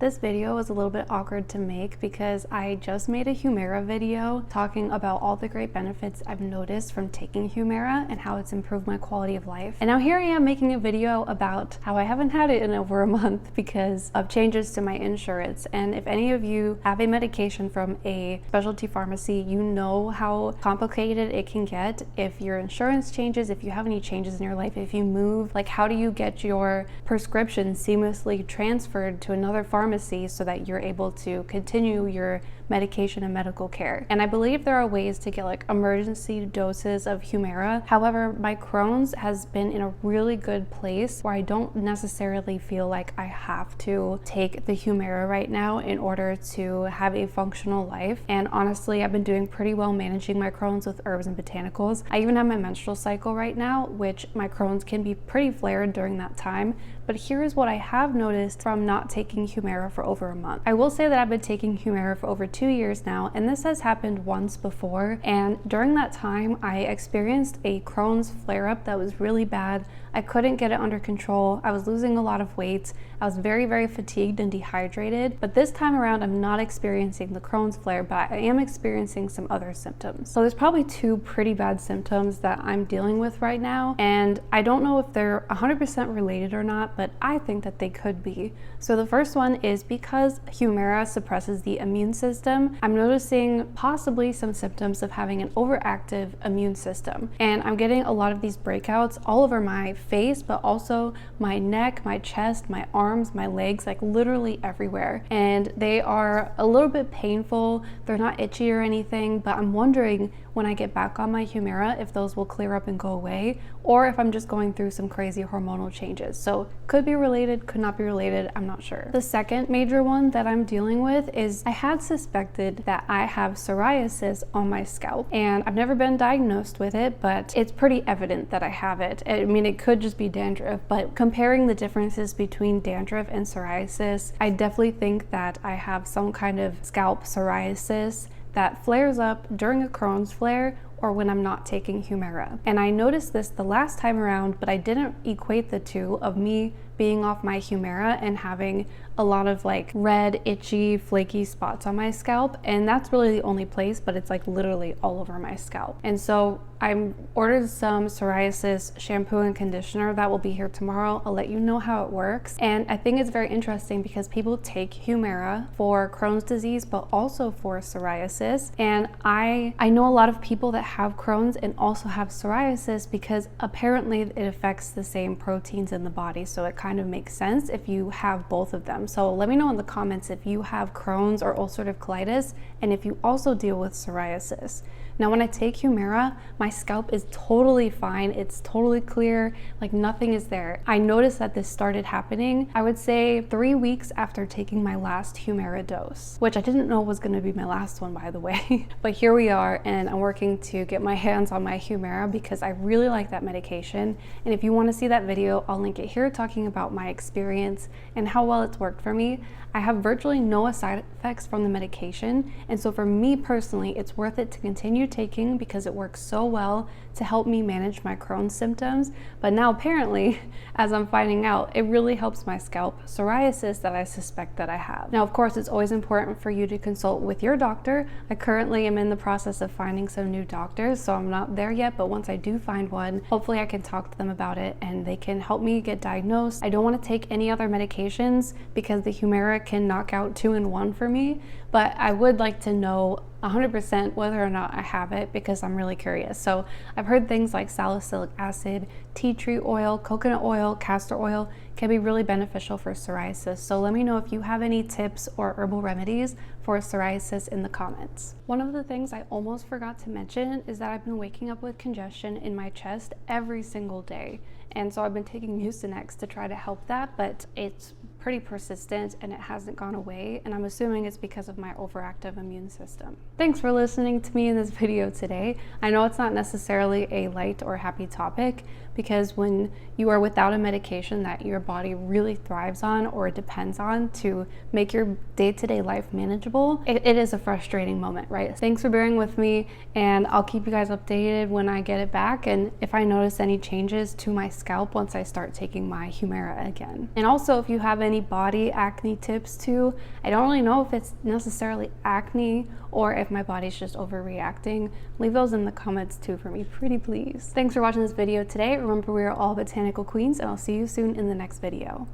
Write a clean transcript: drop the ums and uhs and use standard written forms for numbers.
This video was a little bit awkward to make because I just made a Humira video talking about all the great benefits I've noticed from taking Humira and how it's improved my quality of life. And now here I am making a video about how I haven't had it in over a month because of changes to my insurance. And if any of you have a medication from a specialty pharmacy, you know how complicated it can get if your insurance changes, if you have any changes in your life, if you move, like how do you get your prescription seamlessly transferred to another pharmacy so that you're able to continue your medication and medical care. And I believe there are ways to get like emergency doses of Humira. However, my Crohn's has been in a really good place where I don't necessarily feel like I have to take the Humira right now in order to have a functional life. And honestly, I've been doing pretty well managing my Crohn's with herbs and botanicals. I even have my menstrual cycle right now, which my Crohn's can be pretty flared during that time. But here's what I have noticed from not taking Humira for over a month. I will say that I've been taking Humira for over 2 years now, and this has happened once before. And during that time, I experienced a Crohn's flare-up that was really bad. I couldn't get it under control. I was losing a lot of weight. I was very, very fatigued and dehydrated. But this time around, I'm not experiencing the Crohn's flare, but I am experiencing some other symptoms. So there's probably two pretty bad symptoms that I'm dealing with right now. And I don't know if they're 100% related or not, but I think that they could be. So the first one is because Humira suppresses the immune system, I'm noticing possibly some symptoms of having an overactive immune system. And I'm getting a lot of these breakouts all over my face, but also my neck, my chest, my arms, my legs, like literally everywhere. And they are a little bit painful. They're not itchy or anything, but I'm wondering when I get back on my Humira if those will clear up and go away, or if I'm just going through some crazy hormonal changes. So could be related, could not be related, I'm not sure. The second major one that I'm dealing with is I had suspected that I have psoriasis on my scalp, and I've never been diagnosed with it, but it's pretty evident that I have it. I mean, it could just be dandruff, but comparing the differences between dandruff and psoriasis, I definitely think that I have some kind of scalp psoriasis that flares up during a Crohn's flare or when I'm not taking Humira. And I noticed this the last time around, but I didn't equate the two of me being off my Humira and having a lot of like red, itchy, flaky spots on my scalp. And that's really the only place, but it's like literally all over my scalp. And so I ordered some psoriasis shampoo and conditioner that will be here tomorrow. I'll let you know how it works. And I think it's very interesting because people take Humira for Crohn's disease, but also for psoriasis. And I know a lot of people that have Crohn's and also have psoriasis because apparently it affects the same proteins in the body. So it kind of makes sense if you have both of them. So let me know in the comments if you have Crohn's or ulcerative colitis and if you also deal with psoriasis. Now, when I take Humira, my scalp is totally fine. It's totally clear, like nothing is there. I noticed that this started happening, I would say 3 weeks after taking my last Humira dose, which I didn't know was gonna be my last one, by the way. But here we are, and I'm working to get my hands on my Humira because I really like that medication. And if you wanna see that video, I'll link it here talking about my experience and how well it's worked for me. I have virtually no side effects from the medication. And so for me personally, it's worth it to continue taking because it works so well to help me manage my Crohn's symptoms. But now apparently, as I'm finding out, it really helps my scalp psoriasis that I suspect that I have. Now, of course, it's always important for you to consult with your doctor. I currently am in the process of finding some new doctors, so I'm not there yet, but once I do find one, hopefully I can talk to them about it and they can help me get diagnosed. I don't want to take any other medications because the Humira can knock out 2 in 1 for me, but I would like to know 100% whether or not I have it because I'm really curious. So I've heard things like salicylic acid, tea tree oil, coconut oil, castor oil can be really beneficial for psoriasis. So let me know if you have any tips or herbal remedies for psoriasis in the comments. One of the things I almost forgot to mention is that I've been waking up with congestion in my chest every single day. And so I've been taking Mucinex to try to help that, but it's pretty persistent and it hasn't gone away, and I'm assuming it's because of my overactive immune system. Thanks for listening to me in this video today. I know it's not necessarily a light or happy topic because when you are without a medication that your body really thrives on or depends on to make your day-to-day life manageable, it is a frustrating moment, right? Thanks for bearing with me, and I'll keep you guys updated when I get it back and if I notice any changes to my scalp once I start taking my Humira again. And also, if you have any any body acne tips too. I don't really know if it's necessarily acne or if my body's just overreacting. Leave those in the comments too for me, pretty please. Thanks for watching this video today. Remember, we are all botanical queens, and I'll see you soon in the next video.